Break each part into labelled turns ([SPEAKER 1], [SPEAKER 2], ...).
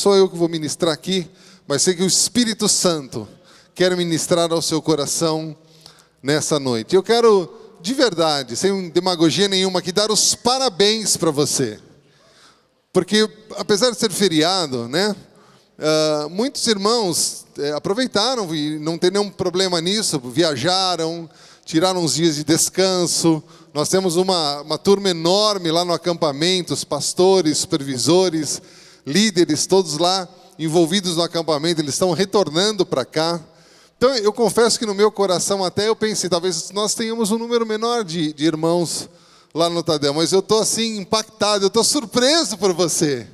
[SPEAKER 1] Sou eu que vou ministrar aqui, mas sei que o Espírito Santo quer ministrar ao seu coração nessa noite. Eu quero, de verdade, sem demagogia nenhuma aqui, dar os parabéns para você. Porque, apesar de ser feriado, né, muitos irmãos aproveitaram e não tem nenhum problema nisso, viajaram, tiraram uns dias de descanso. Nós temos uma turma enorme lá no acampamento, os pastores, supervisores, líderes, todos lá envolvidos no acampamento, eles estão retornando para cá. Então, eu confesso que no meu coração até eu pensei, talvez nós tenhamos um número menor de irmãos lá no Tadel, mas eu estou assim impactado, eu estou surpreso por você.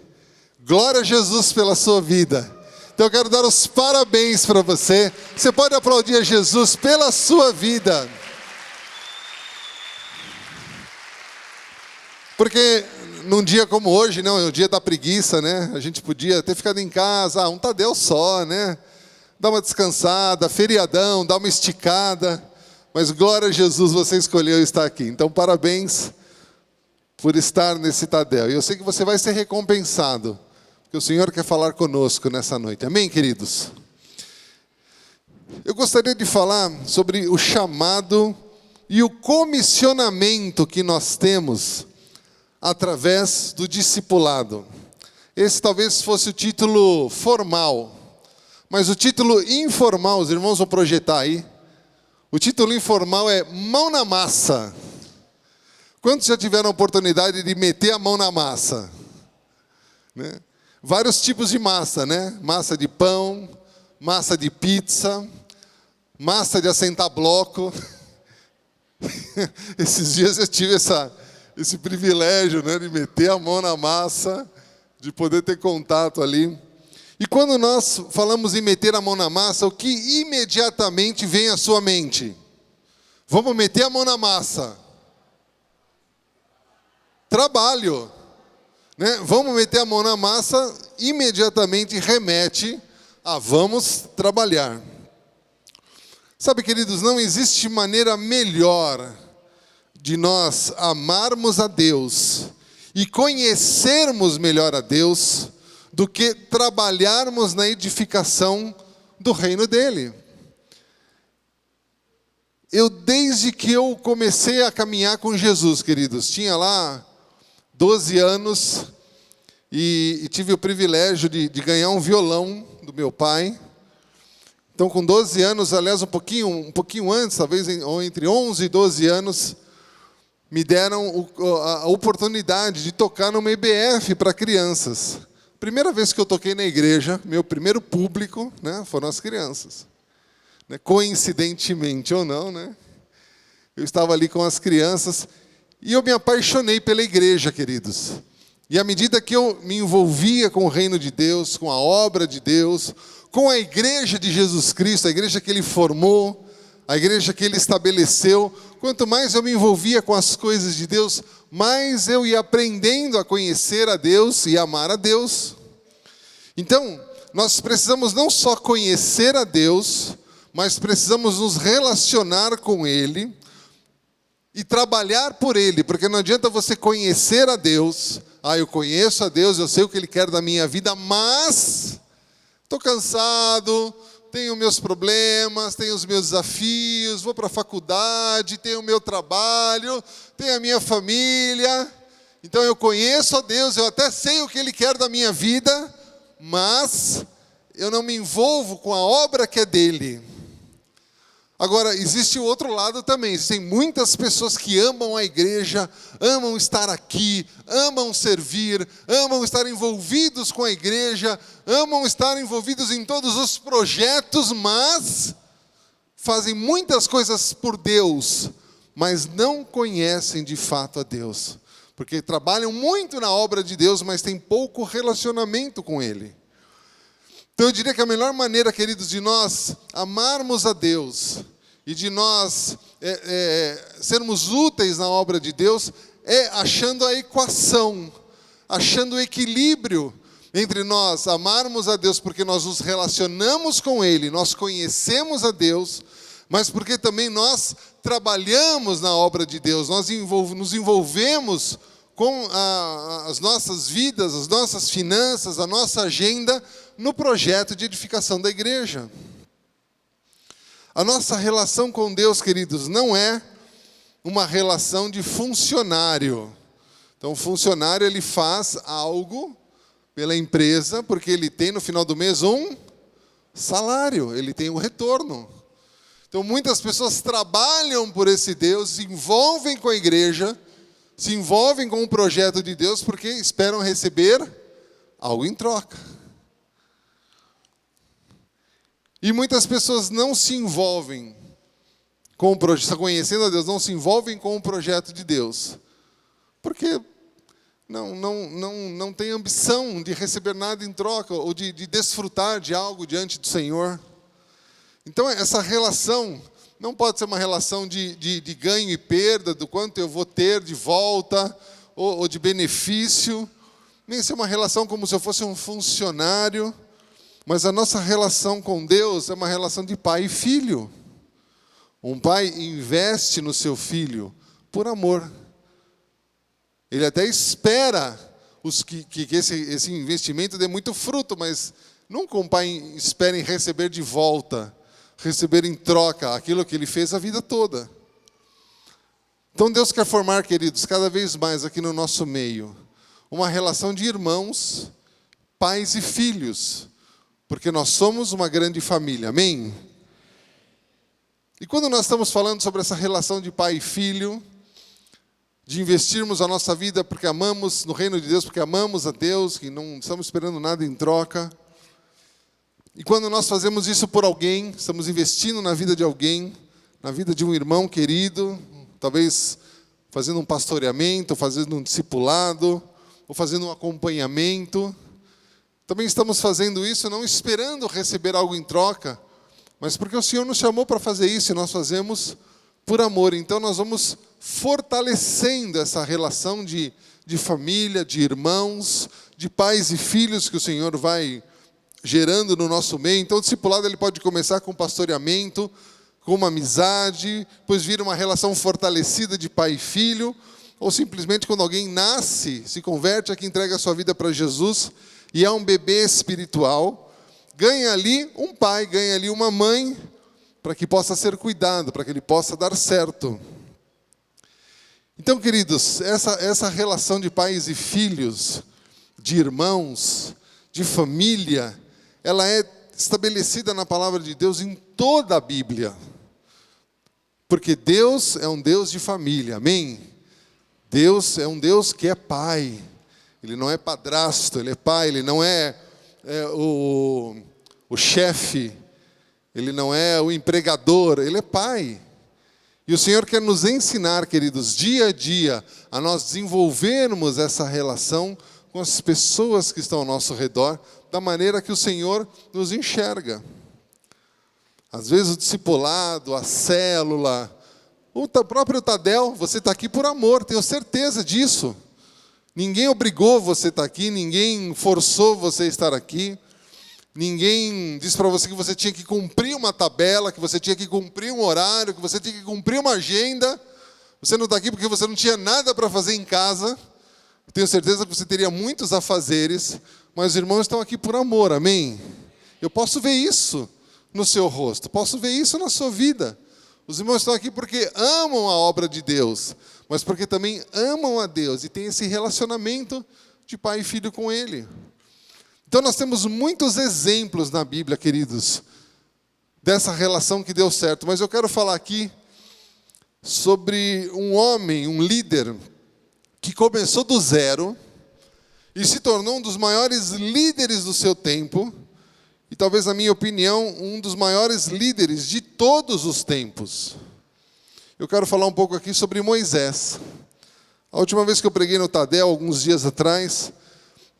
[SPEAKER 1] Glória a Jesus pela sua vida. Então eu quero dar os parabéns para você. Você pode aplaudir a Jesus pela sua vida. Porque num dia como hoje, não, é o dia da preguiça, né? A gente podia ter ficado em casa, um Tadel só, né? Dá uma descansada, feriadão, dá uma esticada. Mas glória a Jesus, você escolheu estar aqui. Então parabéns por estar nesse Tadel. E eu sei que você vai ser recompensado, porque o Senhor quer falar conosco nessa noite. Amém, queridos? Eu gostaria de falar sobre o chamado e o comissionamento que nós temos através do discipulado. Esse talvez fosse o título formal, mas o título informal, os irmãos vão projetar aí. O título informal é Mão na Massa. Quantos já tiveram a oportunidade de meter a mão na massa? Né? Vários tipos de massa, né? Massa de pão, massa de pizza, massa de assentar bloco. Esses dias eu tive esse privilégio, né, de meter a mão na massa, de poder ter contato ali. E quando nós falamos em meter a mão na massa, o que imediatamente vem à sua mente? Vamos meter a mão na massa. Trabalho. Né? Vamos meter a mão na massa, imediatamente remete a vamos trabalhar. Sabe, queridos, não existe maneira melhor de nós amarmos a Deus e conhecermos melhor a Deus do que trabalharmos na edificação do reino dele. Desde que eu comecei a caminhar com Jesus, queridos, tinha lá 12 anos e tive o privilégio de ganhar um violão do meu pai. Então, com 12 anos, aliás, um pouquinho antes, talvez entre 11 e 12 anos, me deram a oportunidade de tocar numa EBF para crianças. Primeira vez que eu toquei na igreja, meu primeiro público, né, foram as crianças. Né, coincidentemente ou não, né, eu estava ali com as crianças e eu me apaixonei pela igreja, queridos. E à medida que eu me envolvia com o reino de Deus, com a obra de Deus, com a igreja de Jesus Cristo, a igreja que Ele formou, a igreja que Ele estabeleceu, quanto mais eu me envolvia com as coisas de Deus, mais eu ia aprendendo a conhecer a Deus e amar a Deus. Então, nós precisamos não só conhecer a Deus, mas precisamos nos relacionar com Ele e trabalhar por Ele, porque não adianta você conhecer a Deus, eu conheço a Deus, eu sei o que Ele quer da minha vida, mas estou cansado, tenho meus problemas, tenho os meus desafios, vou para a faculdade, tenho o meu trabalho, tenho a minha família. Então eu conheço a Deus, eu até sei o que Ele quer da minha vida, mas eu não me envolvo com a obra que é dEle. Agora, existe o outro lado também. Existem muitas pessoas que amam a igreja, amam estar aqui, amam servir, amam estar envolvidos com a igreja, amam estar envolvidos em todos os projetos, mas fazem muitas coisas por Deus, mas não conhecem de fato a Deus. Porque trabalham muito na obra de Deus, mas têm pouco relacionamento com Ele. Então eu diria que a melhor maneira, queridos, de nós amarmos a Deus e de nós sermos úteis na obra de Deus é achando a equação, achando o equilíbrio entre nós amarmos a Deus porque nós nos relacionamos com Ele, nós conhecemos a Deus, mas porque também nós trabalhamos na obra de Deus, nós nos envolvemos com as nossas vidas, as nossas finanças, a nossa agenda no projeto de edificação da igreja. A nossa relação com Deus, queridos, não é uma relação de funcionário. Então, o funcionário, ele faz algo pela empresa, porque ele tem no final do mês um salário, ele tem um retorno. Então, muitas pessoas trabalham por esse Deus, se envolvem com a igreja, se envolvem com o projeto de Deus, porque esperam receber algo em troca. E muitas pessoas não se envolvem com o projeto, conhecendo a Deus, não se envolvem com o projeto de Deus, porque não tem ambição de receber nada em troca, ou de desfrutar de algo diante do Senhor. Então, essa relação não pode ser uma relação de ganho e perda, do quanto eu vou ter de volta, ou de benefício, nem ser uma relação como se eu fosse um funcionário. Mas a nossa relação com Deus é uma relação de pai e filho. Um pai investe no seu filho por amor. Ele até espera que esse investimento dê muito fruto, mas nunca um pai espera em receber de volta, receber em troca aquilo que ele fez a vida toda. Então Deus quer formar, queridos, cada vez mais aqui no nosso meio, uma relação de irmãos, pais e filhos, porque nós somos uma grande família, amém? E quando nós estamos falando sobre essa relação de pai e filho, de investirmos a nossa vida porque amamos no reino de Deus, porque amamos a Deus, que não estamos esperando nada em troca. E quando nós fazemos isso por alguém, estamos investindo na vida de alguém, na vida de um irmão querido, talvez fazendo um pastoreamento, fazendo um discipulado, ou fazendo um acompanhamento. Também estamos fazendo isso não esperando receber algo em troca, mas porque o Senhor nos chamou para fazer isso e nós fazemos por amor. Então nós vamos fortalecendo essa relação de família, de irmãos, de pais e filhos que o Senhor vai gerando no nosso meio. Então o discipulado ele pode começar com pastoreamento, com uma amizade, depois vira uma relação fortalecida de pai e filho, ou simplesmente quando alguém nasce, se converte, é que entrega a sua vida para Jesus, e é um bebê espiritual, ganha ali um pai, ganha ali uma mãe, para que possa ser cuidado, para que ele possa dar certo. Então, queridos, essa relação de pais e filhos, de irmãos, de família, ela é estabelecida na palavra de Deus em toda a Bíblia. Porque Deus é um Deus de família, amém? Deus é um Deus que é pai. Ele não é padrasto, ele é pai, ele não é o chefe, ele não é o empregador, ele é pai. E o Senhor quer nos ensinar, queridos, dia a dia, a nós desenvolvermos essa relação com as pessoas que estão ao nosso redor, da maneira que o Senhor nos enxerga. Às vezes o discipulado, a célula, o próprio Tadel, você está aqui por amor, tenho certeza disso. Ninguém obrigou você a estar aqui, ninguém forçou você a estar aqui, ninguém disse para você que você tinha que cumprir uma tabela, que você tinha que cumprir um horário, que você tinha que cumprir uma agenda. Você não está aqui porque você não tinha nada para fazer em casa. Tenho certeza que você teria muitos afazeres, mas os irmãos estão aqui por amor, amém? Eu posso ver isso no seu rosto, posso ver isso na sua vida. Os irmãos estão aqui porque amam a obra de Deus, mas porque também amam a Deus e têm esse relacionamento de pai e filho com Ele. Então nós temos muitos exemplos na Bíblia, queridos, dessa relação que deu certo. Mas eu quero falar aqui sobre um homem, um líder, que começou do zero e se tornou um dos maiores líderes do seu tempo, e talvez, na minha opinião, um dos maiores líderes de todos os tempos. Eu quero falar um pouco aqui sobre Moisés. A última vez que eu preguei no Tadel, alguns dias atrás,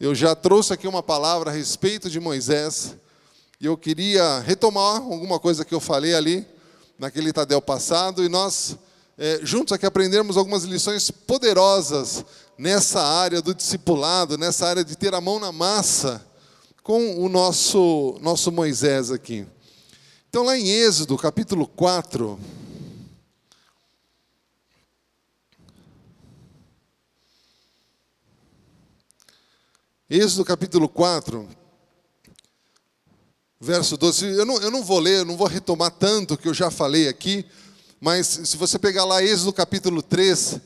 [SPEAKER 1] eu já trouxe aqui uma palavra a respeito de Moisés, e eu queria retomar alguma coisa que eu falei ali, naquele Tadel passado, e nós, juntos aqui, aprendermos algumas lições poderosas nessa área do discipulado, nessa área de ter a mão na massa, com o nosso Moisés aqui. Então, lá em Êxodo, capítulo 4, Êxodo capítulo 4, verso 12. Eu não vou ler, eu não vou retomar tanto o que eu já falei aqui, mas se você pegar lá Êxodo capítulo 3,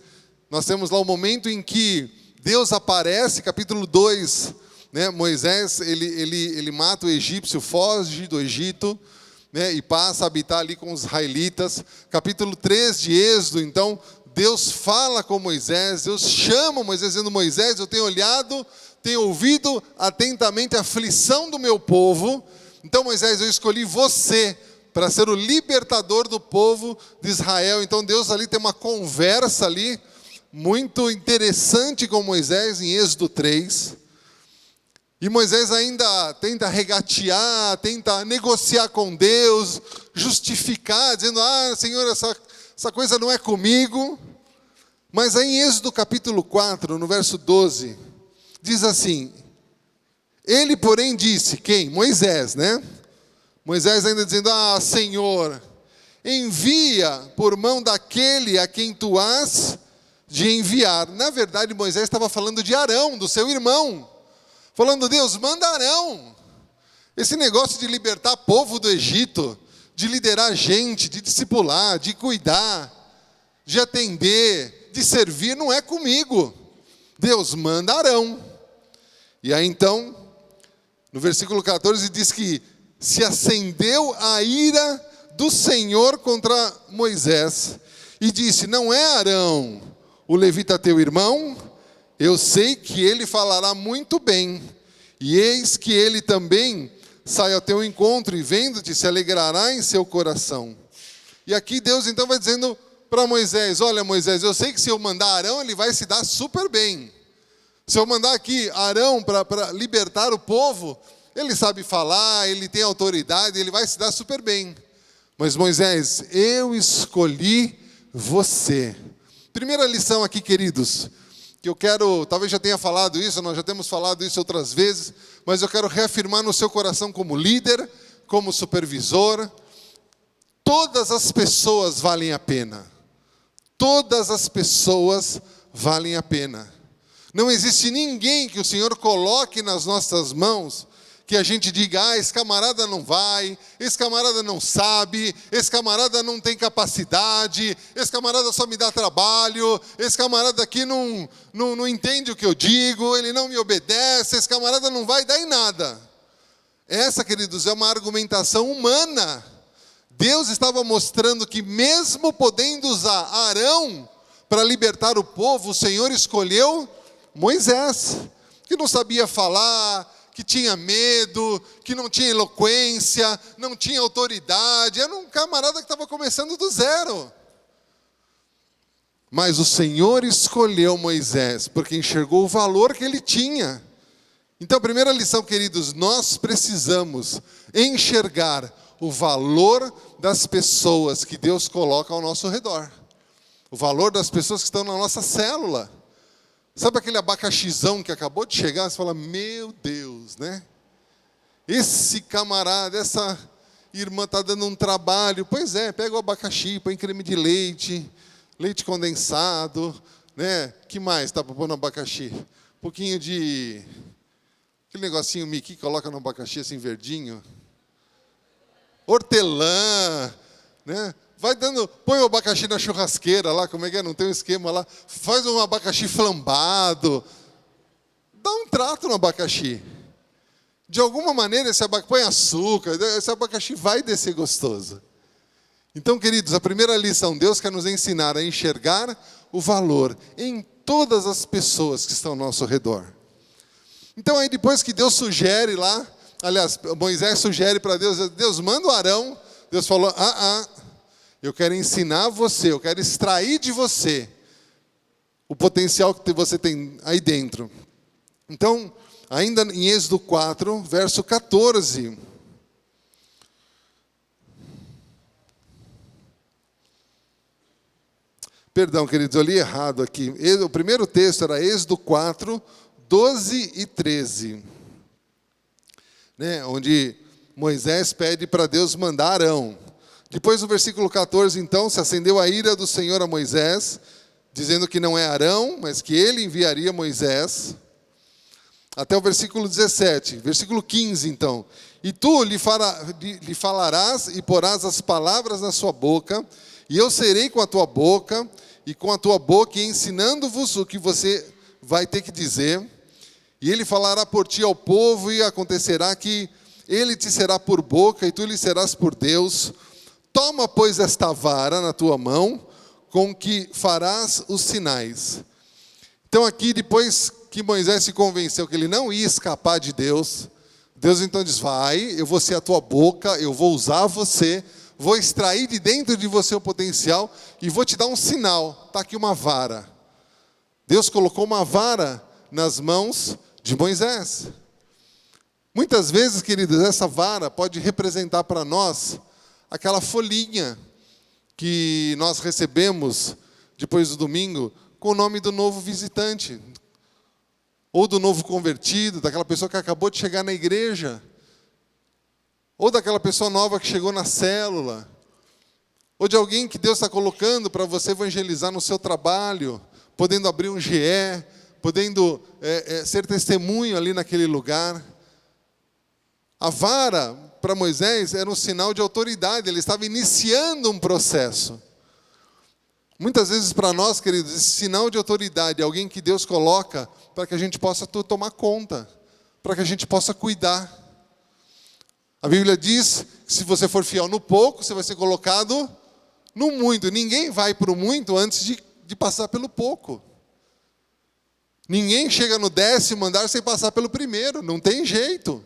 [SPEAKER 1] nós temos lá o momento em que Deus aparece, capítulo 2, né? Moisés, ele mata o egípcio, foge do Egito, né? E passa a habitar ali com os israelitas. Capítulo 3 de Êxodo, então, Deus fala com Moisés, Deus chama Moisés, dizendo: Moisés, eu tenho olhado, tenho ouvido atentamente a aflição do meu povo. Então, Moisés, eu escolhi você para ser o libertador do povo de Israel. Então, Deus ali tem uma conversa ali, muito interessante com Moisés, em Êxodo 3. E Moisés ainda tenta regatear, tenta negociar com Deus, justificar, dizendo: Senhor, essa coisa não é comigo. Mas aí em Êxodo capítulo 4, no verso 12, diz assim: ele, porém, disse, quem? Moisés, né? Moisés ainda dizendo: Senhor, envia por mão daquele a quem tu has de enviar. Na verdade, Moisés estava falando de Arão, do seu irmão. Falando: Deus, manda Arão. Esse negócio de libertar povo do Egito, de liderar gente, de discipular, de cuidar, de atender, de servir, não é comigo. Deus, manda Arão. E aí então, no versículo 14 diz que se acendeu a ira do Senhor contra Moisés e disse: não é Arão, o levita teu irmão? Eu sei que ele falará muito bem, e eis que ele também sai ao teu encontro, e vendo-te se alegrará em seu coração. E aqui Deus então vai dizendo para Moisés: olha, Moisés, eu sei que se eu mandar Arão, ele vai se dar super bem. Se eu mandar aqui Arão para libertar o povo, ele sabe falar, ele tem autoridade, ele vai se dar super bem. Mas Moisés, eu escolhi você. Primeira lição aqui, queridos, que eu quero, talvez já tenha falado isso, nós já temos falado isso outras vezes, mas eu quero reafirmar no seu coração como líder, como supervisor: todas as pessoas valem a pena. Todas as pessoas valem a pena. Não existe ninguém que o Senhor coloque nas nossas mãos que a gente diga: esse camarada não vai, esse camarada não sabe, esse camarada não tem capacidade, esse camarada só me dá trabalho, esse camarada aqui não entende o que eu digo, ele não me obedece, esse camarada não vai dar em nada. Essa, queridos, é uma argumentação humana. Deus estava mostrando que mesmo podendo usar Arão para libertar o povo, o Senhor escolheu Moisés, que não sabia falar, que tinha medo, que não tinha eloquência, não tinha autoridade, era um camarada que estava começando do zero. Mas o Senhor escolheu Moisés, porque enxergou o valor que ele tinha. Então, a primeira lição, queridos, nós precisamos enxergar o valor das pessoas que Deus coloca ao nosso redor. O valor das pessoas que estão na nossa célula. Sabe aquele abacaxizão que acabou de chegar? Você fala: meu Deus, né? Esse camarada, essa irmã está dando um trabalho. Pois é, pega o abacaxi, põe creme de leite, leite condensado, né? Que mais tá para pôr no abacaxi? Um pouquinho de... aquele negocinho Mickey que coloca no abacaxi assim verdinho. Hortelã, né? Vai dando, põe o abacaxi na churrasqueira lá, como é que é? Não tem um esquema lá. Faz um abacaxi flambado. Dá um trato no abacaxi. De alguma maneira, põe açúcar, esse abacaxi vai descer gostoso. Então, queridos, a primeira lição, Deus quer nos ensinar a enxergar o valor em todas as pessoas que estão ao nosso redor. Então, aí depois que Deus sugere lá, aliás, Moisés sugere para Deus: Deus, manda o Arão. Deus falou: eu quero ensinar você, eu quero extrair de você o potencial que você tem aí dentro. Então, ainda em Êxodo 4, verso 14. Perdão, queridos, eu li errado aqui. O primeiro texto era Êxodo 4, 12 e 13. Né, onde Moisés pede para Deus mandar Arão. Depois, no versículo 14, então, se acendeu a ira do Senhor a Moisés, dizendo que não é Arão, mas que ele enviaria Moisés. até o versículo 17. Versículo 15, então. E tu lhe falarás e porás as palavras na sua boca, e eu serei com a tua boca, e com a tua boca, e ensinando-vos o que você vai ter que dizer. E ele falará por ti ao povo, e acontecerá que ele te será por boca, e tu lhe serás por Deus. Toma, pois, esta vara na tua mão, com que farás os sinais. Então aqui, depois que Moisés se convenceu que ele não ia escapar de Deus, Deus então diz, vai, eu vou ser a tua boca, eu vou usar você, vou extrair de dentro de você o potencial e vou te dar um sinal. Está aqui uma vara. Deus colocou uma vara nas mãos de Moisés. Muitas vezes, queridos, essa vara pode representar para nós aquela folhinha que nós recebemos depois do domingo com o nome do novo visitante, ou do novo convertido, daquela pessoa que acabou de chegar na igreja, ou daquela pessoa nova que chegou na célula, ou de alguém que Deus está colocando para você evangelizar no seu trabalho, podendo abrir um GE, podendo ser testemunho ali naquele lugar. A vara, para Moisés, era um sinal de autoridade, ele estava iniciando um processo. Muitas vezes para nós, queridos, esse sinal de autoridade é alguém que Deus coloca para que a gente possa tomar conta, para que a gente possa cuidar. A Bíblia diz que se você for fiel no pouco, você vai ser colocado no muito. Ninguém vai para o muito antes de passar pelo pouco. Ninguém chega no 10º andar sem passar pelo primeiro, não tem jeito.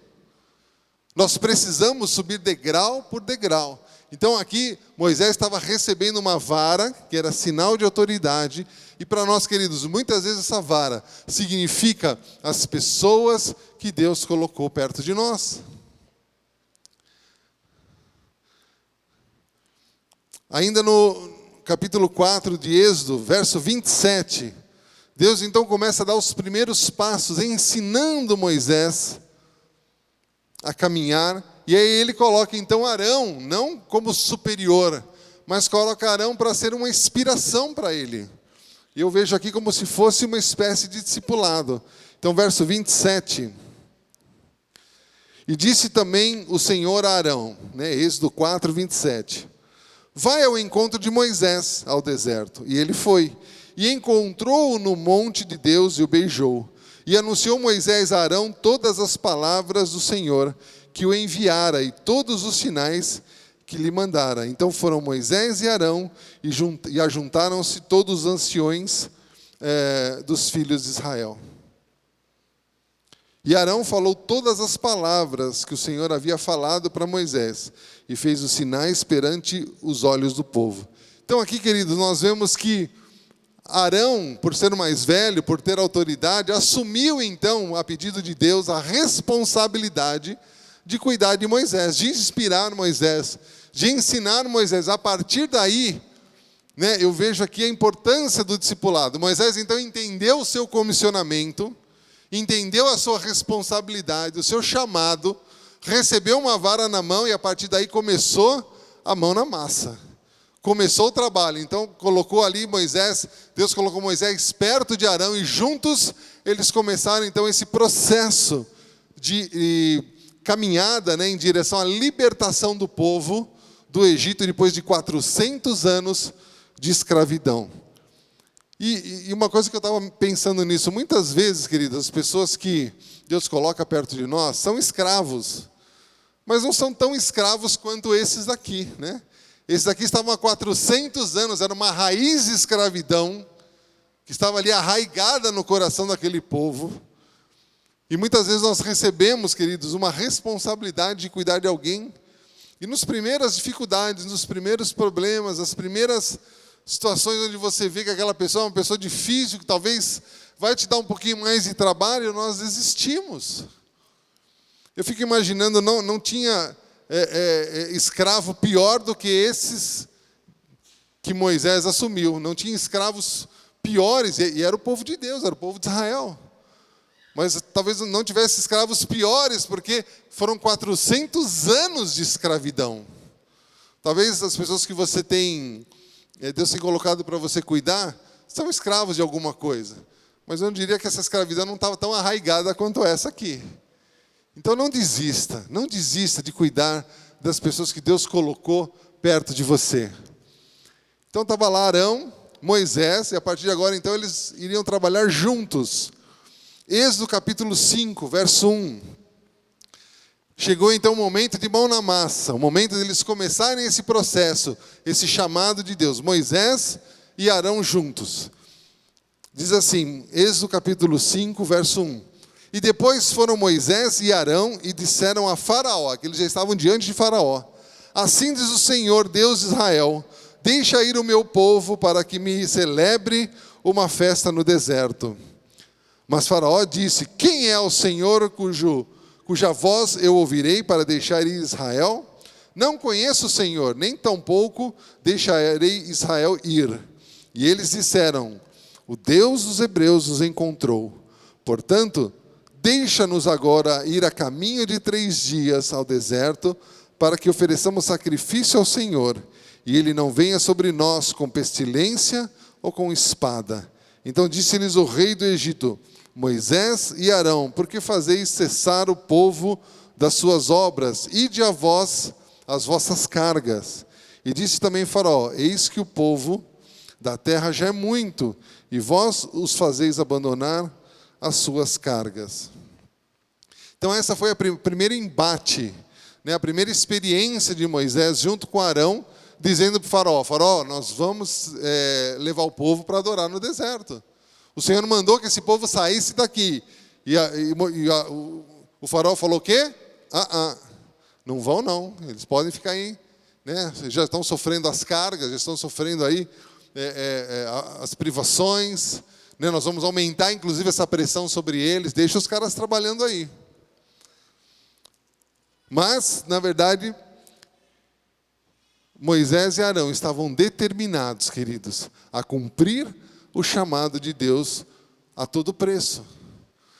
[SPEAKER 1] Nós precisamos subir degrau por degrau. Então aqui Moisés estava recebendo uma vara, que era sinal de autoridade, e para nós, queridos, muitas vezes essa vara significa as pessoas que Deus colocou perto de nós. Ainda no capítulo 4 de Êxodo, verso 27, Deus então começa a dar os primeiros passos, ensinando Moisés a caminhar. E aí ele coloca então Arão, não como superior, mas coloca Arão para ser uma inspiração para ele. E eu vejo aqui como se fosse uma espécie de discipulado. Então, verso 27. E disse também o Senhor a Arão, Êxodo 4, 27. Vai ao encontro de Moisés ao deserto. E ele foi. E encontrou-o no monte de Deus e o beijou. E anunciou Moisés a Arão todas as palavras do Senhor, que o enviara, e todos os sinais que lhe mandara. Então foram Moisés e Arão, e ajuntaram-se todos os anciões dos filhos de Israel. E Arão falou todas as palavras que o Senhor havia falado para Moisés, e fez os sinais perante os olhos do povo. Então aqui, queridos, nós vemos que Arão, por ser o mais velho, por ter autoridade, assumiu então, a pedido de Deus, a responsabilidade de cuidar de Moisés, de inspirar Moisés, de ensinar Moisés. A partir daí, eu vejo aqui a importância do discipulado. Moisés então entendeu o seu comissionamento, entendeu a sua responsabilidade, o seu chamado, recebeu uma vara na mão e a partir daí começou a mão na massa. Começou o trabalho. Então colocou ali Moisés, Deus colocou Moisés perto de Arão e juntos eles começaram então esse processo de caminhada em direção à libertação do povo do Egito depois de 400 anos de escravidão. E uma coisa que eu estava pensando nisso, muitas vezes, queridos, as pessoas que Deus coloca perto de nós são escravos, mas não são tão escravos quanto esses daqui, Esses daqui estavam há 400 anos, era uma raiz de escravidão que estava ali arraigada no coração daquele povo. E muitas vezes nós recebemos, queridos, uma responsabilidade de cuidar de alguém. E nas primeiras dificuldades, nos primeiros problemas, as primeiras situações onde você vê que aquela pessoa é uma pessoa difícil, que talvez vai te dar um pouquinho mais de trabalho, nós desistimos. Eu fico imaginando, não tinha escravo pior do que esses que Moisés assumiu. Não tinha escravos piores, e era o povo de Deus, era o povo de Israel. Mas talvez não tivesse escravos piores, porque foram 400 anos de escravidão. Talvez as pessoas que você tem, Deus tem colocado para você cuidar, são escravos de alguma coisa. Mas eu não diria que essa escravidão não estava tão arraigada quanto essa aqui. Então não desista de cuidar das pessoas que Deus colocou perto de você. Então estava lá Arão, Moisés, e a partir de agora então eles iriam trabalhar juntos. Êxodo capítulo 5, verso 1. Chegou então o momento de mão na massa, o momento de eles começarem esse processo, esse chamado de Deus, Moisés e Arão juntos. Diz assim, Êxodo capítulo 5, verso 1. E depois foram Moisés e Arão e disseram a Faraó, que eles já estavam diante de Faraó: assim diz o Senhor, Deus de Israel, deixa ir o meu povo para que me celebre uma festa no deserto. Mas Faraó disse: quem é o Senhor cuja voz eu ouvirei para deixar ir Israel? Não conheço o Senhor, nem tampouco deixarei Israel ir. E eles disseram: o Deus dos hebreus nos encontrou. Portanto, deixa-nos agora ir a caminho de 3 dias ao deserto, para que ofereçamos sacrifício ao Senhor, e ele não venha sobre nós com pestilência ou com espada. Então disse-lhes o rei do Egito: Moisés e Arão, por que fazeis cessar o povo das suas obras? Ide a vós as vossas cargas. E disse também Faraó: eis que o povo da terra já é muito, e vós os fazeis abandonar as suas cargas. Então essa foi a primeiro embate, a primeira experiência de Moisés junto com Arão, dizendo para o Faraó: Faraó, nós vamos levar o povo para adorar no deserto. O Senhor mandou que esse povo saísse daqui. O Faraó falou o quê? Não vão não, eles podem ficar aí. Já estão sofrendo as cargas, já estão sofrendo aí as privações. Nós vamos aumentar inclusive essa pressão sobre eles, deixa os caras trabalhando aí. Mas, na verdade, Moisés e Arão estavam determinados, queridos, a cumprir o chamado de Deus a todo preço.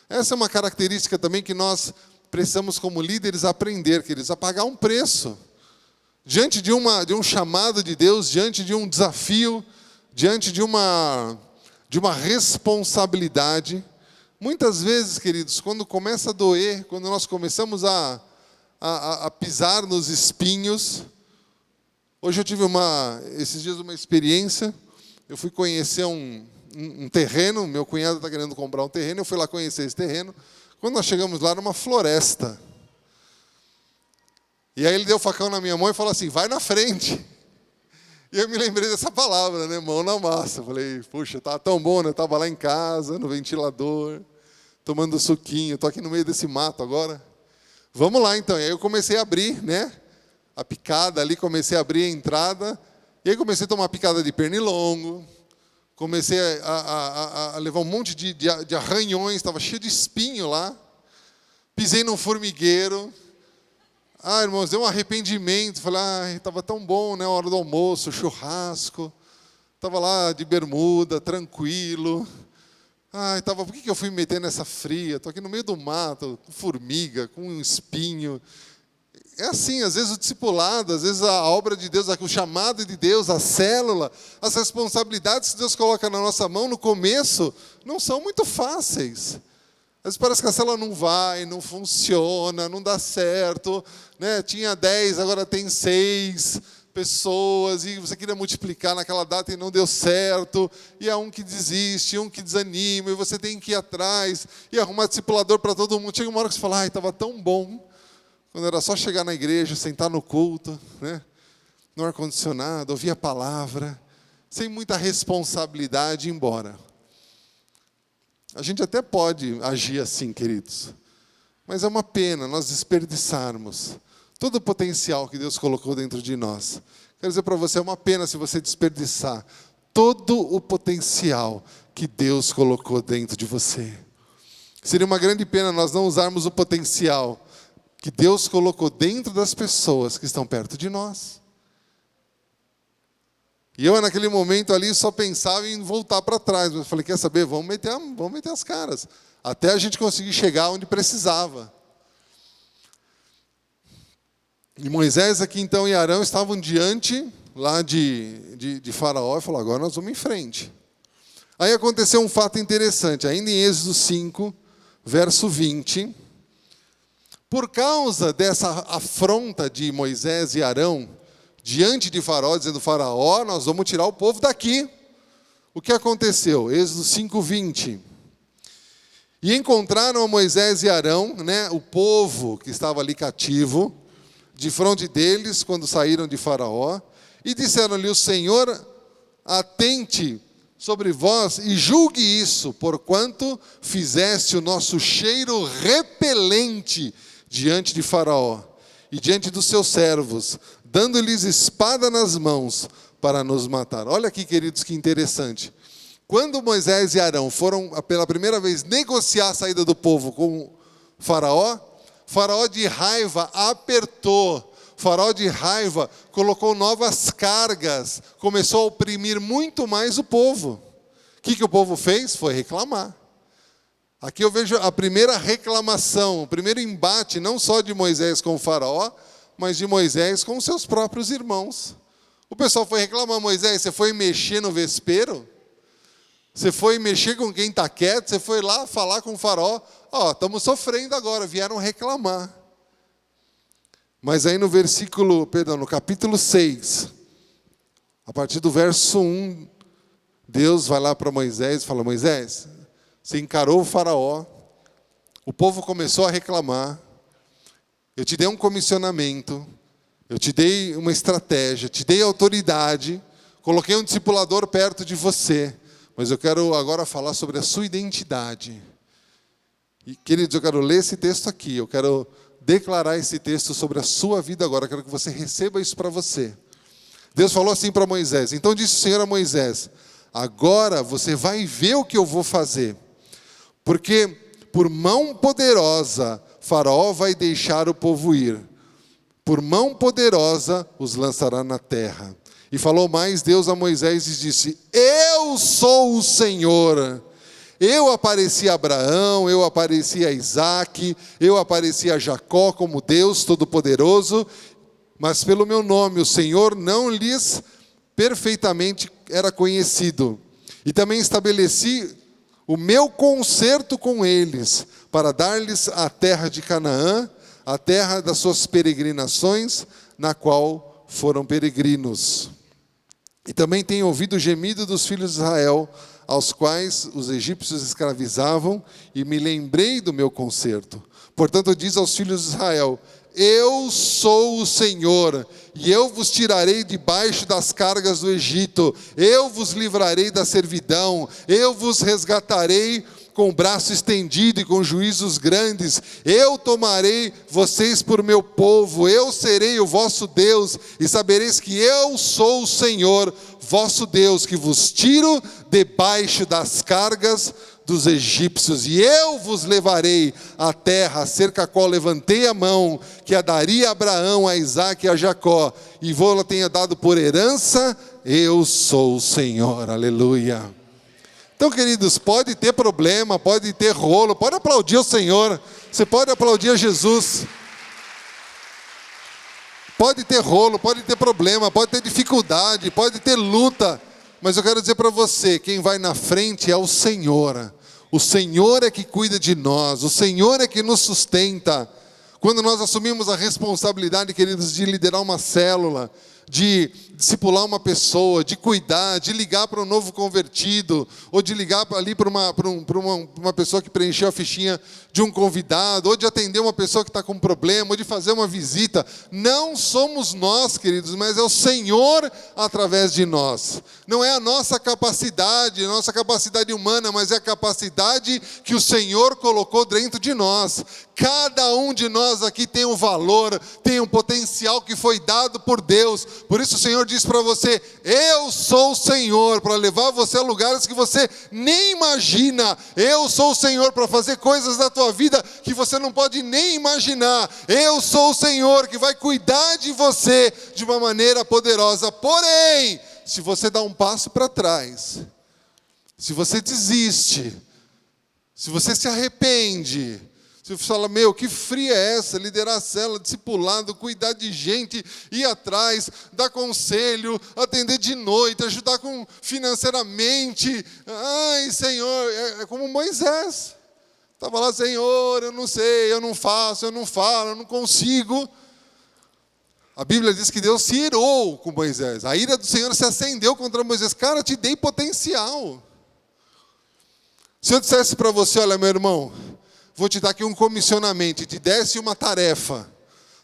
[SPEAKER 1] Essa é uma característica também que nós precisamos, como líderes, aprender, queridos, a pagar um preço. Diante de um chamado de Deus, diante de um desafio, diante de uma responsabilidade. Muitas vezes, queridos, quando começa a doer, quando nós começamos a pisar nos espinhos. Hoje eu tive esses dias uma experiência. Eu fui conhecer um terreno, meu cunhado está querendo comprar um terreno, eu fui lá conhecer esse terreno. Quando nós chegamos lá, era uma floresta. E aí ele deu o facão na minha mão e falou assim: vai na frente. E eu me lembrei dessa palavra, mão na massa. Eu falei: puxa, tá tão bom, eu estava lá em casa, no ventilador, tomando suquinho, estou aqui no meio desse mato agora. Vamos lá então. E aí eu comecei a abrir, a picada ali, comecei a abrir a entrada. E aí comecei a tomar picada de pernilongo. Comecei a levar um monte de arranhões, estava cheio de espinho lá. Pisei num formigueiro. Irmãos, deu um arrependimento. Falei: estava tão bom, a hora do almoço, churrasco. Estava lá de bermuda, tranquilo. Por que eu fui me meter nessa fria? Estou aqui no meio do mato, com formiga, com um espinho. É assim, às vezes o discipulado, às vezes a obra de Deus, o chamado de Deus, a célula, as responsabilidades que Deus coloca na nossa mão no começo, não são muito fáceis. Às vezes parece que a célula não vai, não funciona, não dá certo. Tinha 10, agora tem 6 pessoas, e você queria multiplicar naquela data e não deu certo, e há um que desiste, um que desanima, e você tem que ir atrás, e arrumar discipulador para todo mundo. Chega uma hora que você fala: estava tão bom, quando era só chegar na igreja, sentar no culto, no ar-condicionado, ouvir a palavra, sem muita responsabilidade, ir embora. A gente até pode agir assim, queridos, mas é uma pena nós desperdiçarmos todo o potencial que Deus colocou dentro de nós. Quero dizer para você, é uma pena se você desperdiçar todo o potencial que Deus colocou dentro de você. Seria uma grande pena nós não usarmos o potencial que Deus colocou dentro das pessoas que estão perto de nós. E eu, naquele momento ali, só pensava em voltar para trás. Mas eu falei: quer saber, vamos meter as caras, até a gente conseguir chegar onde precisava. E Moisés aqui então e Arão estavam diante lá de Faraó e falou: agora nós vamos em frente. Aí aconteceu um fato interessante, ainda em Êxodo 5, verso 20. Por causa dessa afronta de Moisés e Arão, diante de Faraó, dizendo: Faraó, nós vamos tirar o povo daqui. O que aconteceu? Êxodo 5, 20. E encontraram a Moisés e Arão, o povo que estava ali cativo, de fronte deles, quando saíram de Faraó, e disseram-lhe: o Senhor atente sobre vós e julgue isso, porquanto fizeste o nosso cheiro repelente diante de Faraó e diante dos seus servos, dando-lhes espada nas mãos para nos matar. Olha aqui, queridos, que interessante. Quando Moisés e Arão foram pela primeira vez negociar a saída do povo com Faraó, Faraó de raiva apertou. Faraó de raiva colocou novas cargas, começou a oprimir muito mais o povo. O que o povo fez? Foi reclamar. Aqui eu vejo a primeira reclamação, o primeiro embate, não só de Moisés com o Faraó, mas de Moisés com os seus próprios irmãos. O pessoal foi reclamar: Moisés, você foi mexer no vespeiro? Você foi mexer com quem está quieto? Você foi lá falar com o Faraó? Estamos sofrendo agora, vieram reclamar. Mas aí no capítulo 6, a partir do verso 1, Deus vai lá para Moisés e fala: Moisés, você encarou o Faraó, o povo começou a reclamar, eu te dei um comissionamento, eu te dei uma estratégia, te dei autoridade, coloquei um discipulador perto de você, mas eu quero agora falar sobre a sua identidade. E, queridos, eu quero ler esse texto aqui, eu quero declarar esse texto sobre a sua vida agora, eu quero que você receba isso para você. Deus falou assim para Moisés: então disse o Senhor a Moisés: agora você vai ver o que eu vou fazer, porque por mão poderosa Faraó vai deixar o povo ir, por mão poderosa os lançará na terra. E falou mais Deus a Moisés e disse: eu sou o Senhor. Eu apareci a Abraão, eu apareci a Isaque, eu apareci a Jacó como Deus Todo-Poderoso, mas pelo meu nome o Senhor não lhes perfeitamente era conhecido. E também estabeleci o meu concerto com eles, para dar-lhes a terra de Canaã, a terra das suas peregrinações, na qual foram peregrinos. E também tenho ouvido o gemido dos filhos de Israel, aos quais os egípcios escravizavam, e me lembrei do meu concerto. Portanto, diz aos filhos de Israel: eu sou o Senhor, e eu vos tirarei debaixo das cargas do Egito, eu vos livrarei da servidão, eu vos resgatarei com o braço estendido e com juízos grandes, eu tomarei vocês por meu povo, eu serei o vosso Deus, e sabereis que eu sou o Senhor, vosso Deus, que vos tiro debaixo das cargas dos egípcios, e eu vos levarei à terra, acerca a qual levantei a mão, que a daria a Abraão, a Isaque e a Jacó, e vou-la tenha dado por herança, eu sou o Senhor, aleluia. Então, queridos, pode ter problema, pode ter rolo, pode aplaudir o Senhor, você pode aplaudir a Jesus. Pode ter rolo, pode ter problema, pode ter dificuldade, pode ter luta, mas eu quero dizer para você, quem vai na frente é o Senhor. O Senhor é que cuida de nós, o Senhor é que nos sustenta. Quando nós assumimos a responsabilidade, queridos, de liderar uma célula, de discipular uma pessoa, de cuidar, de ligar para um novo convertido, ou de ligar ali para uma pessoa que preencheu a fichinha de um convidado, ou de atender uma pessoa que está com problema, ou de fazer uma visita. Não somos nós, queridos, mas é o Senhor através de nós. Não é a nossa capacidade humana, mas é a capacidade que o Senhor colocou dentro de nós. Cada um de nós aqui tem um valor, tem um potencial que foi dado por Deus. Por isso o Senhor diz para você: eu sou o Senhor para levar você a lugares que você nem imagina. Eu sou o Senhor para fazer coisas na tua vida que você não pode nem imaginar. Eu sou o Senhor que vai cuidar de você de uma maneira poderosa. Porém, se você dá um passo para trás, se você desiste, se você se arrepende, Você fala, meu, que fria é essa? Liderar a célula, discipulado, cuidar de gente, ir atrás, dar conselho, atender de noite, ajudar financeiramente. Ai, Senhor, é como Moisés. Estava lá, Senhor, eu não sei, eu não faço, eu não falo, eu não consigo. A Bíblia diz que Deus se irou com Moisés. A ira do Senhor se acendeu contra Moisés. Cara, eu te dei potencial. Se eu dissesse para você, olha, meu irmão, vou te dar aqui um comissionamento, te desse uma tarefa.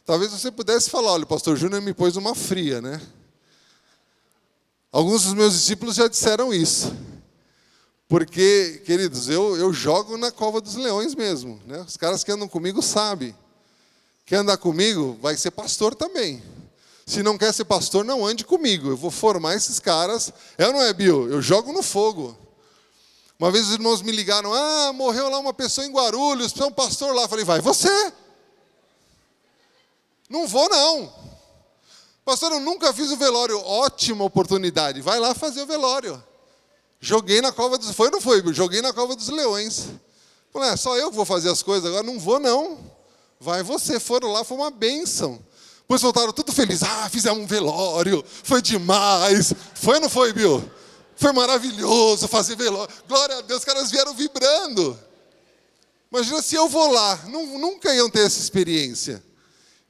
[SPEAKER 1] Talvez você pudesse falar, olha, o pastor Júnior me pôs uma fria, né? Alguns dos meus discípulos já disseram isso. Porque, queridos, eu jogo na cova dos leões mesmo, né? Os caras que andam comigo sabem. Quer andar comigo, vai ser pastor também. Se não quer ser pastor, não ande comigo. Eu vou formar esses caras. É ou não é, Bill? Eu jogo no fogo. Uma vez os irmãos me ligaram, morreu lá uma pessoa em Guarulhos, precisa um pastor lá. Eu falei, vai você. Não vou não. Pastor, eu nunca fiz o velório. Ótima oportunidade, vai lá fazer o velório. Joguei na cova dos... Foi ou não foi? Joguei na cova dos leões. Falei, só eu que vou fazer as coisas agora? Não vou não. Vai você. Foram lá, foi uma bênção. Depois voltaram tudo felizes. Fizemos um velório, foi demais. Foi ou não foi, Bill? Foi maravilhoso fazer velório. Glória a Deus, os caras vieram vibrando. Imagina se eu vou lá. Nunca iam ter essa experiência.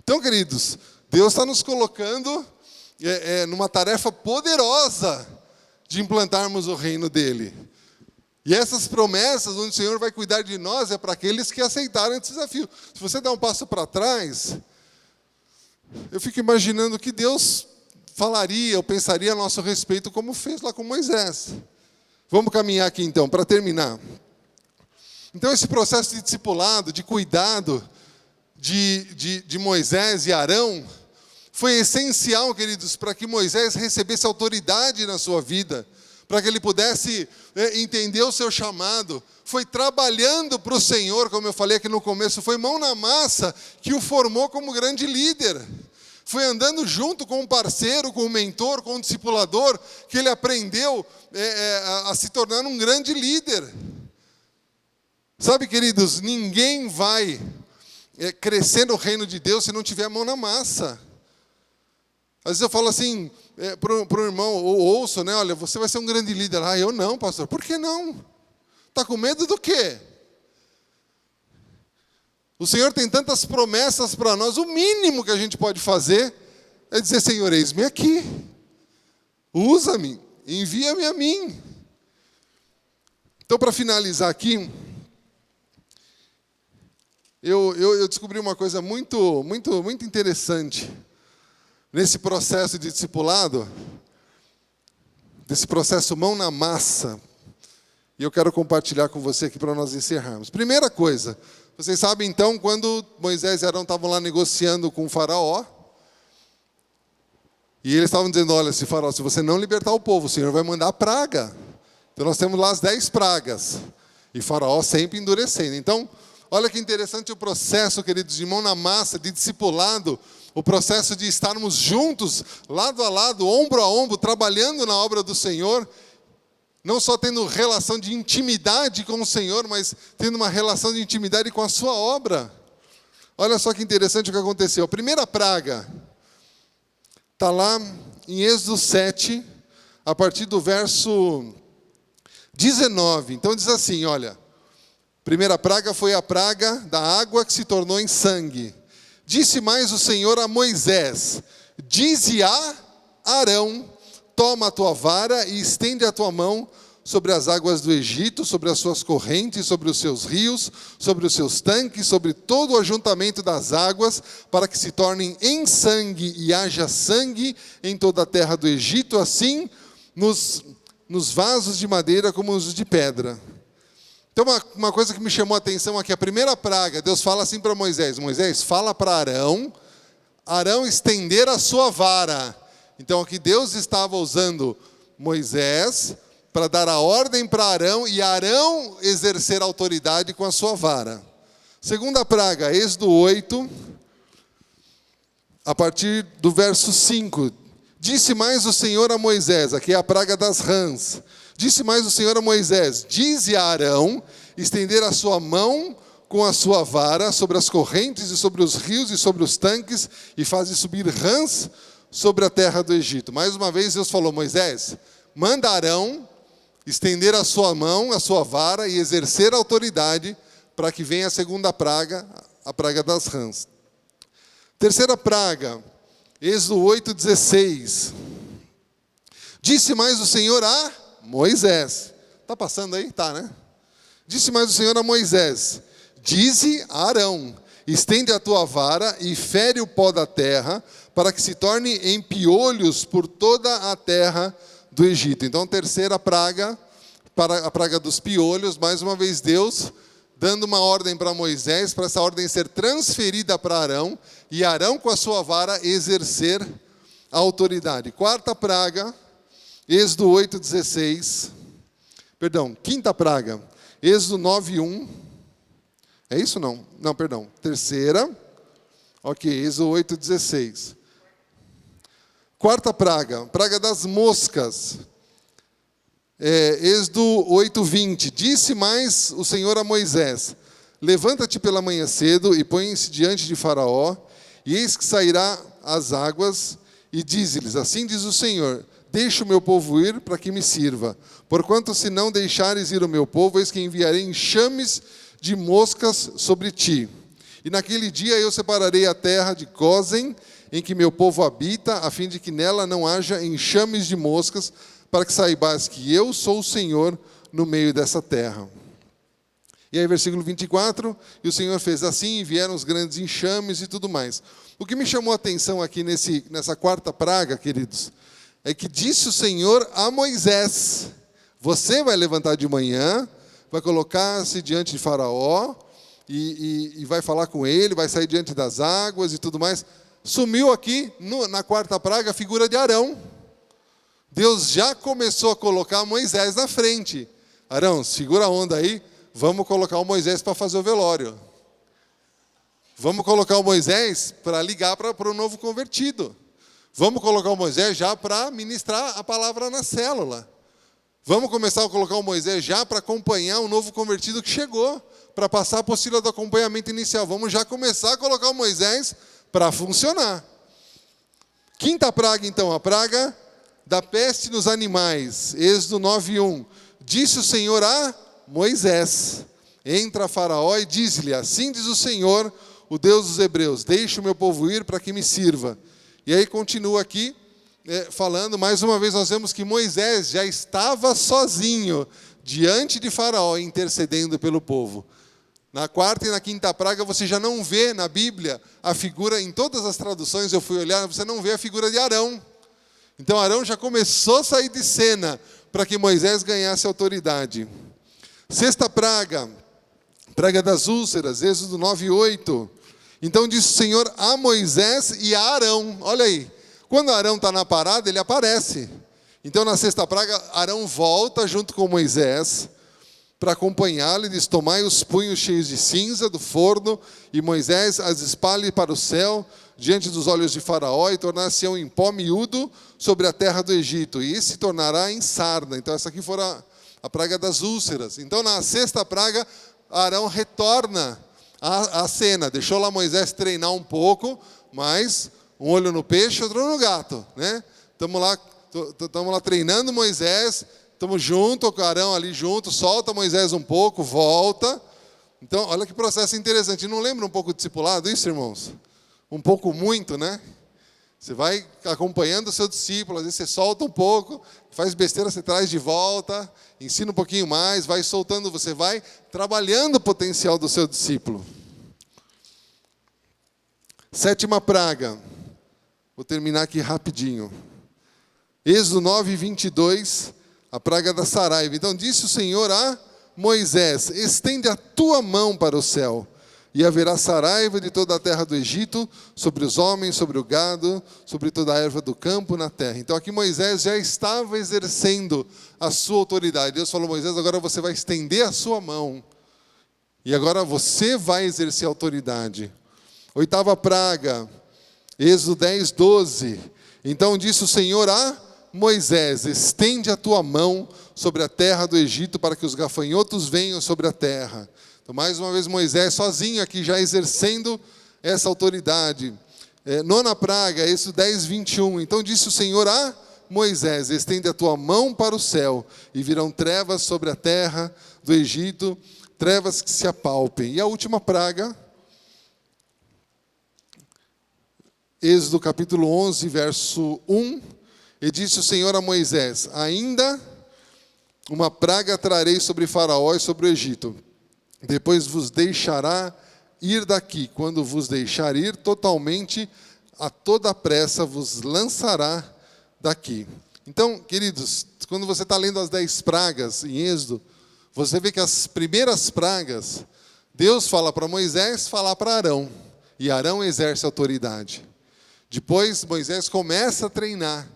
[SPEAKER 1] Então, queridos, Deus está nos colocando numa tarefa poderosa de implantarmos o reino dele. E essas promessas, onde o Senhor vai cuidar de nós, é para aqueles que aceitaram esse desafio. Se você der um passo para trás, eu fico imaginando que Deus falaria, ou pensaria a nosso respeito, como fez lá com Moisés. Vamos caminhar aqui então, para terminar. Então, esse processo de discipulado, de cuidado de Moisés e Arão, foi essencial, queridos, para que Moisés recebesse autoridade na sua vida, para que ele pudesse entender o seu chamado. Foi trabalhando para o Senhor, como eu falei aqui no começo, foi mão na massa que o formou como grande líder. Foi andando junto com um parceiro, com um mentor, com um discipulador, que ele aprendeu a se tornar um grande líder. Sabe, queridos, ninguém vai crescer no reino de Deus se não tiver a mão na massa. Às vezes eu falo assim para o irmão, ou ouço, né? Olha, você vai ser um grande líder. Eu não, pastor. Por que não? Está com medo do quê? O Senhor tem tantas promessas para nós, o mínimo que a gente pode fazer é dizer, Senhor, eis-me aqui. Usa-me, envia-me a mim. Então, para finalizar aqui, eu descobri uma coisa muito, muito, muito interessante nesse processo de discipulado, desse processo mão na massa, e eu quero compartilhar com você aqui para nós encerrarmos. Primeira coisa, vocês sabem então, quando Moisés e Arão estavam lá negociando com o faraó, e eles estavam dizendo, olha, faraó, se você não libertar o povo, o Senhor vai mandar praga. Então nós temos lá as 10 pragas, e faraó sempre endurecendo. Então, olha que interessante o processo, queridos, de mão na massa, de discipulado, o processo de estarmos juntos, lado a lado, ombro a ombro, trabalhando na obra do Senhor, não só tendo relação de intimidade com o Senhor, mas tendo uma relação de intimidade com a sua obra. Olha só que interessante o que aconteceu. A primeira praga está lá em Êxodo 7, a partir do verso 19. Então diz assim, olha, a primeira praga foi a praga da água que se tornou em sangue. Disse mais o Senhor a Moisés, dize a Arão, toma a tua vara e estende a tua mão sobre as águas do Egito, sobre as suas correntes, sobre os seus rios, sobre os seus tanques, sobre todo o ajuntamento das águas, para que se tornem em sangue e haja sangue em toda a terra do Egito, assim nos vasos de madeira como os de pedra. Então, uma coisa que me chamou a atenção aqui, a primeira praga, Deus fala assim para Moisés, Moisés, fala para Arão estender a sua vara. Então, aqui Deus estava usando Moisés para dar a ordem para Arão e Arão exercer autoridade com a sua vara. Segunda praga, Êxodo 8, a partir do verso 5. Disse mais o Senhor a Moisés, aqui é a praga das rãs. Disse mais o Senhor a Moisés, dize a Arão estender a sua mão com a sua vara sobre as correntes e sobre os rios e sobre os tanques, e fazes subir rãs sobre a terra do Egito. Mais uma vez Deus falou: Moisés, manda Arão estender a sua mão, a sua vara, e exercer a autoridade, para que venha a segunda praga, a praga das rãs. Terceira praga, Êxodo 8:16. Disse mais o Senhor a Moisés. Está passando aí? Tá, né? Disse mais o Senhor a Moisés: dize a Arão, estende a tua vara e fere o pó da terra, para que se torne em piolhos por toda a terra do Egito. Então, terceira praga, para a praga dos piolhos. Mais uma vez Deus dando uma ordem para Moisés, para essa ordem ser transferida para Arão, e Arão com a sua vara exercer a autoridade. Quarta praga, Êxodo 8:16. Perdão, quinta praga, Êxodo 9:1. É isso não? Não, perdão. Terceira. Ok, Êxodo 8:16. Quarta praga, praga das moscas. Êxodo 8:20. Disse mais o Senhor a Moisés: levanta-te pela manhã cedo e põe-se diante de Faraó, e eis que sairá as águas, e dize-lhes: assim diz o Senhor, deixa o meu povo ir para que me sirva. Porquanto se não deixares ir o meu povo, eis que enviarei enxames de moscas sobre ti. E naquele dia eu separarei a terra de Gósen, em que meu povo habita, a fim de que nela não haja enxames de moscas, para que saibas que eu sou o Senhor no meio dessa terra. E aí, versículo 24, e o Senhor fez assim, e vieram os grandes enxames e tudo mais. O que me chamou a atenção aqui nessa quarta praga, queridos, é que disse o Senhor a Moisés: você vai levantar de manhã, vai colocar-se diante de Faraó, e vai falar com ele, vai sair diante das águas e tudo mais. Sumiu aqui, na quarta praga, a figura de Arão. Deus já começou a colocar Moisés na frente. Arão, segura a onda aí, vamos colocar o Moisés para fazer o velório. Vamos colocar o Moisés para ligar para o novo convertido. Vamos colocar o Moisés já para ministrar a palavra na célula. Vamos começar a colocar o Moisés já para acompanhar o novo convertido que chegou, para passar a apostila do acompanhamento inicial. Vamos já começar a colocar o Moisés para funcionar. Quinta praga, então, a praga da peste nos animais. Êxodo 9:1. Disse o Senhor a Moisés: entra a Faraó e diz-lhe: assim diz o Senhor, o Deus dos Hebreus, deixa o meu povo ir para que me sirva. E aí continua aqui, falando, mais uma vez nós vemos que Moisés já estava sozinho diante de Faraó, intercedendo pelo povo. Na quarta e na quinta praga você já não vê na Bíblia a figura, em todas as traduções eu fui olhar, você não vê a figura de Arão. Então Arão já começou a sair de cena para que Moisés ganhasse autoridade. Sexta praga, praga das úlceras, Êxodo 9:8. Então disse o Senhor a Moisés e a Arão. Olha aí, quando Arão está na parada, ele aparece. Então na sexta praga, Arão volta junto com Moisés para acompanhá-lo, e diz: tomai os punhos cheios de cinza do forno, e Moisés as espalhe para o céu, diante dos olhos de Faraó, e tornar-se-ão em pó miúdo sobre a terra do Egito, e se tornará em sarna. Então essa aqui fora a praga das úlceras. Então na sexta praga, Arão retorna à cena. Deixou lá Moisés treinar um pouco, mas um olho no peixe, outro no gato, né? Estamos lá treinando Moisés, estamos junto com Arão ali junto, solta Moisés um pouco, volta. Então, olha que processo interessante. Não lembra um pouco de discipulado isso, irmãos? Um pouco muito, né? Você vai acompanhando o seu discípulo, às vezes você solta um pouco, faz besteira, você traz de volta, ensina um pouquinho mais, vai soltando, você vai trabalhando o potencial do seu discípulo. Sétima praga. Vou terminar aqui rapidinho. Êxodo 9:22, a praga da saraiva. Então disse o Senhor a Moisés: estende a tua mão para o céu, e haverá saraiva de toda a terra do Egito, sobre os homens, sobre o gado, sobre toda a erva do campo na terra. Então aqui Moisés já estava exercendo a sua autoridade. Deus falou: Moisés, agora você vai estender a sua mão, e agora você vai exercer a autoridade. Oitava praga, Êxodo 10:12. Então disse o Senhor a Moisés: estende a tua mão sobre a terra do Egito, para que os gafanhotos venham sobre a terra. Então, mais uma vez, Moisés sozinho aqui, já exercendo essa autoridade. Nona praga, Êxodo 10, 21. Então disse o Senhor a Moisés: estende a tua mão para o céu, e virão trevas sobre a terra do Egito, trevas que se apalpem. E a última praga, Êxodo capítulo 11, verso 1. E disse o Senhor a Moisés: ainda uma praga trarei sobre Faraó e sobre o Egito. Depois vos deixará ir daqui. Quando vos deixar ir totalmente, a toda pressa vos lançará daqui. Então, queridos, quando você está lendo as 10 pragas em Êxodo, você vê que as primeiras pragas, Deus fala para Moisés falar para Arão. E Arão exerce autoridade. Depois, Moisés começa a treinar.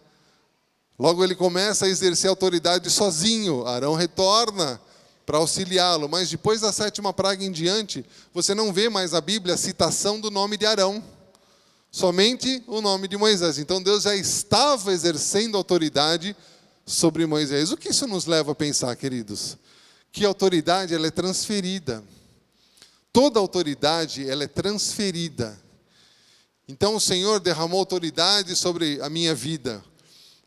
[SPEAKER 1] Logo, ele começa a exercer autoridade sozinho. Arão retorna para auxiliá-lo. Mas depois da 7ª praga em diante, você não vê mais a Bíblia a citação do nome de Arão. Somente o nome de Moisés. Então, Deus já estava exercendo autoridade sobre Moisés. O que isso nos leva a pensar, queridos? Que a autoridade ela é transferida. Toda autoridade ela é transferida. Então, o Senhor derramou autoridade sobre a minha vida.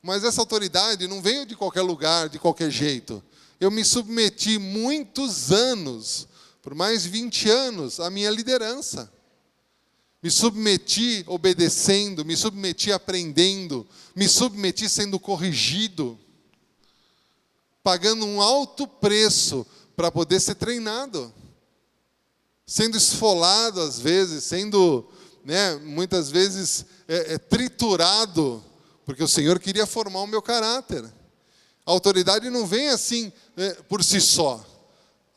[SPEAKER 1] Mas essa autoridade não veio de qualquer lugar, de qualquer jeito. Eu me submeti muitos anos, por mais de 20 anos, à minha liderança. Me submeti obedecendo, me submeti aprendendo, me submeti sendo corrigido, pagando um alto preço para poder ser treinado, sendo esfolado às vezes, sendo, muitas vezes triturado, porque o Senhor queria formar o meu caráter. A autoridade não vem assim por si só.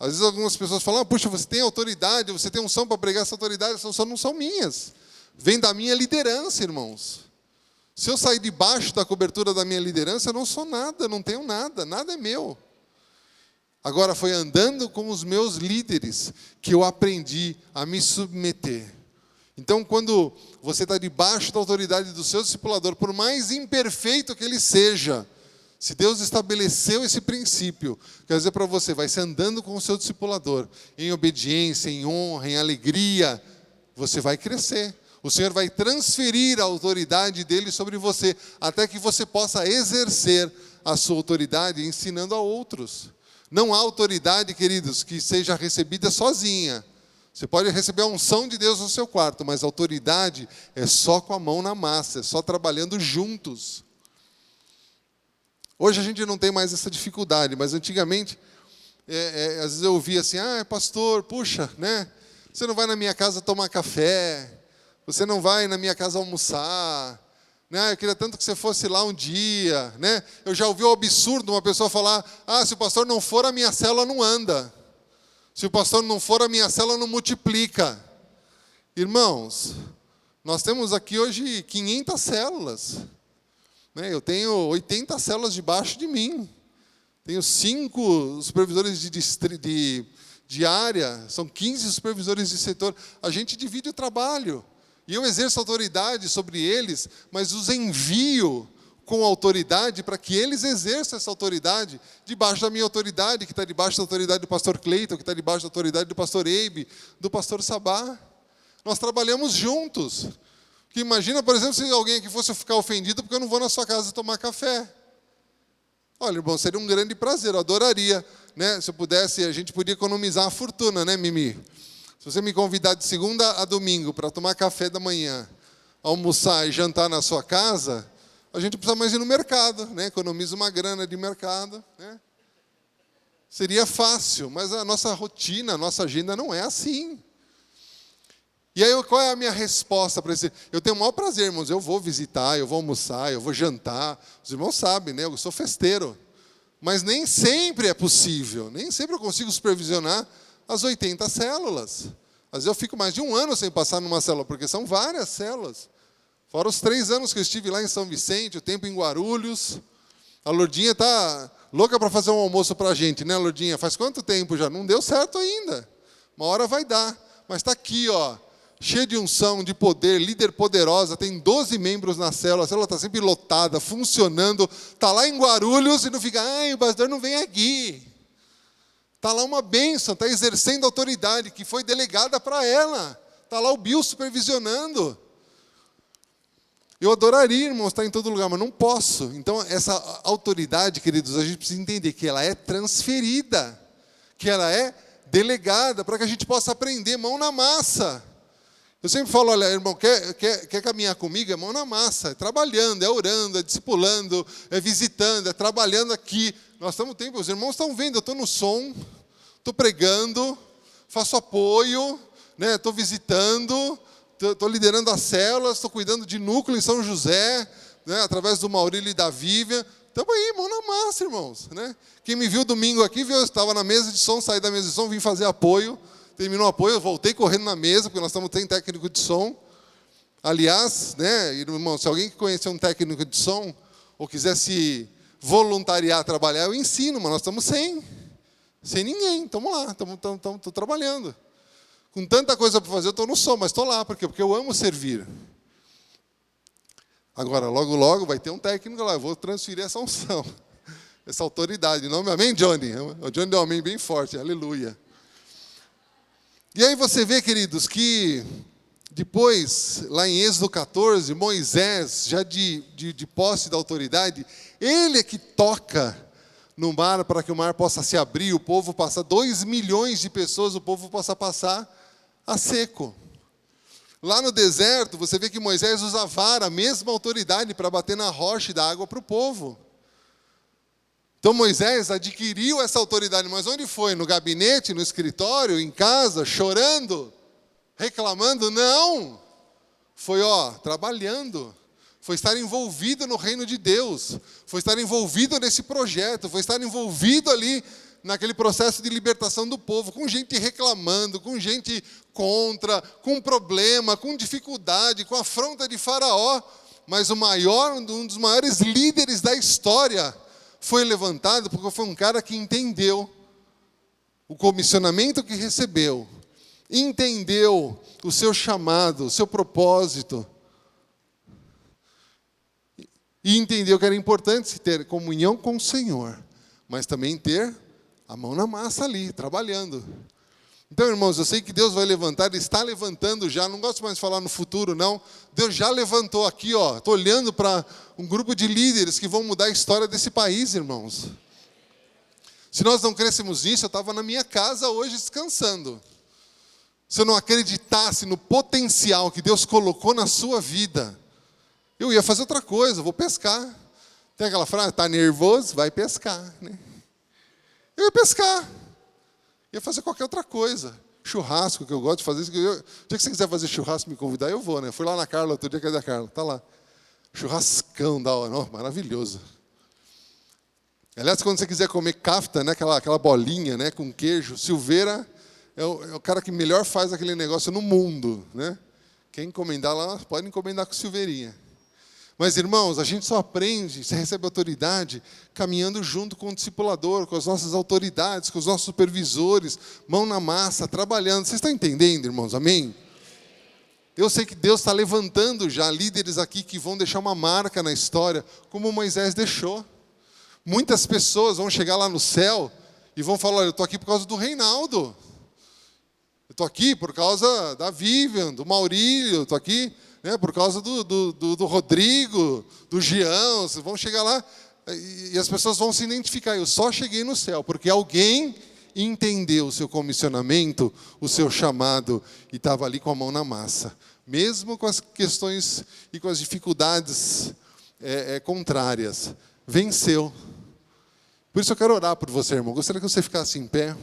[SPEAKER 1] Às vezes algumas pessoas falam: puxa, você tem autoridade, você tem unção para pregar, essa autoridade, essa unção não são minhas. Vem da minha liderança, irmãos. Se eu sair debaixo da cobertura da minha liderança, eu não sou nada, não tenho nada, nada é meu. Agora foi andando com os meus líderes que eu aprendi a me submeter. Então, quando você está debaixo da autoridade do seu discipulador, por mais imperfeito que ele seja, se Deus estabeleceu esse princípio, quer dizer para você, vai ser andando com o seu discipulador, em obediência, em honra, em alegria, você vai crescer. O Senhor vai transferir a autoridade dele sobre você, até que você possa exercer a sua autoridade ensinando a outros. Não há autoridade, queridos, que seja recebida sozinha. Você pode receber a unção de Deus no seu quarto, mas a autoridade é só com a mão na massa, é só trabalhando juntos. Hoje a gente não tem mais essa dificuldade, mas antigamente, às vezes eu ouvia assim: pastor, puxa, você não vai na minha casa tomar café, você não vai na minha casa almoçar, eu queria tanto que você fosse lá um dia, Eu já ouvi o absurdo uma pessoa falar: se o pastor não for, a minha célula não anda. Se o pastor não for, a minha célula não multiplica. Irmãos, nós temos aqui hoje 500 células. Eu tenho 80 células debaixo de mim. Tenho 5 supervisores de área, são 15 supervisores de setor. A gente divide o trabalho. E eu exerço autoridade sobre eles, mas os envio com autoridade para que eles exerçam essa autoridade debaixo da minha autoridade, que está debaixo da autoridade do pastor Cleiton, que está debaixo da autoridade do pastor Eibe, do pastor Sabá. Nós trabalhamos juntos. Que imagina, por exemplo, se alguém aqui fosse ficar ofendido porque eu não vou na sua casa tomar café. Olha, irmão, seria um grande prazer, eu adoraria. Se eu pudesse, a gente podia economizar uma fortuna, Mimi? Se você me convidar de segunda a domingo para tomar café da manhã, almoçar e jantar na sua casa, a gente precisa mais ir no mercado, economiza uma grana de mercado. Seria fácil, mas a nossa rotina, a nossa agenda não é assim. E aí, qual é a minha resposta para isso? Eu tenho o maior prazer, irmãos, eu vou visitar, eu vou almoçar, eu vou jantar. Os irmãos sabem, eu sou festeiro. Mas nem sempre é possível, nem sempre eu consigo supervisionar as 80 células. Às vezes eu fico mais de um ano sem passar numa célula, porque são várias células. Fora os 3 anos que eu estive lá em São Vicente, o tempo em Guarulhos. A Lourdinha está louca para fazer um almoço para a gente, Lourdinha? Faz quanto tempo já? Não deu certo ainda. Uma hora vai dar. Mas está aqui, cheia de unção, de poder, líder poderosa, tem 12 membros na célula, a célula está sempre lotada, funcionando, está lá em Guarulhos e não fica: o pastor não vem aqui. Está lá uma bênção, está exercendo autoridade que foi delegada para ela. Está lá o Bill supervisionando. Eu adoraria, irmãos, estar em todo lugar, mas não posso. Então, essa autoridade, queridos, a gente precisa entender que ela é transferida, que ela é delegada, para que a gente possa aprender mão na massa. Eu sempre falo, olha, irmão, quer caminhar comigo? É mão na massa, é trabalhando, é orando, é discipulando, é visitando, é trabalhando aqui. Nós estamos tempo, os irmãos estão vendo, eu estou no som, estou pregando, faço apoio, né, estou visitando, estou liderando as células, estou cuidando de núcleo em São José, né, através do Maurílio e da Vívia. Estamos aí, mão na massa, irmãos. Né? Quem me viu domingo aqui, viu, eu estava na mesa de som, saí da mesa de som, vim fazer apoio. Terminou o apoio, eu voltei correndo na mesa, porque nós estamos sem técnico de som. Aliás, né, irmão, se alguém que conhecer um técnico de som, ou quiser se voluntariar a trabalhar, eu ensino, mas nós estamos sem ninguém. Estamos lá, estou trabalhando. Com tanta coisa para fazer, eu estou no som, mas estou lá. Por quê? Porque eu amo servir. Agora, logo, logo, vai ter um técnico lá, eu vou transferir essa unção, essa autoridade. Nome, amém, Johnny? O Johnny deu um amém bem forte, aleluia. E aí você vê, queridos, que depois, lá em Êxodo 14, Moisés, já de posse da autoridade, ele é que toca no mar para que o mar possa se abrir, o povo passa, 2 milhões de pessoas, o povo possa passar a seco. Lá no deserto, você vê que Moisés usa a vara, a mesma autoridade para bater na rocha e dar água para o povo. Então Moisés adquiriu essa autoridade, mas onde foi? No gabinete, no escritório, em casa, chorando, reclamando? Não! Foi, trabalhando. Foi estar envolvido no reino de Deus. Foi estar envolvido nesse projeto. Foi estar envolvido ali naquele processo de libertação do povo, com gente reclamando, com gente contra, com problema, com dificuldade, com afronta de Faraó. Mas um dos maiores líderes da história foi levantado porque foi um cara que entendeu o comissionamento que recebeu, entendeu o seu chamado, o seu propósito, e entendeu que era importante ter comunhão com o Senhor, mas também ter a mão na massa ali, trabalhando. Então, irmãos, eu sei que Deus vai levantar, Ele está levantando já, não gosto mais de falar no futuro, não. Deus já levantou aqui, estou olhando para um grupo de líderes que vão mudar a história desse país, irmãos. Se nós não crescemos nisso, eu estava na minha casa hoje descansando. Se eu não acreditasse no potencial que Deus colocou na sua vida, eu ia fazer outra coisa, vou pescar. Tem aquela frase, está nervoso? Vai pescar. Né? Eu ia pescar. Ia fazer qualquer outra coisa. Churrasco, que eu gosto de fazer. O dia que você quiser fazer churrasco, me convidar, eu vou, né? Fui lá na Carla, outro dia que é da Carla. Está lá. Churrascão da hora. Maravilhoso. Aliás, quando você quiser comer kafta, né? Aquela bolinha, né? Com queijo, Silveira é o cara que melhor faz aquele negócio no mundo, né? Quem encomendar lá, pode encomendar com Silveirinha. Mas, irmãos, a gente só aprende, você recebe autoridade, caminhando junto com o discipulador, com as nossas autoridades, com os nossos supervisores, mão na massa, trabalhando. Vocês estão entendendo, irmãos? Amém? Eu sei que Deus está levantando já líderes aqui que vão deixar uma marca na história, como Moisés deixou. Muitas pessoas vão chegar lá no céu e vão falar, olha, eu estou aqui por causa do Reinaldo. Eu estou aqui por causa da Vivian, do Maurílio, estou aqui... por causa do Rodrigo, do Jean, vocês vão chegar lá e as pessoas vão se identificar. Eu só cheguei no céu porque alguém entendeu o seu comissionamento, o seu chamado e estava ali com a mão na massa. Mesmo com as questões e com as dificuldades contrárias. Venceu. Por isso eu quero orar por você, irmão. Gostaria que você ficasse em pé.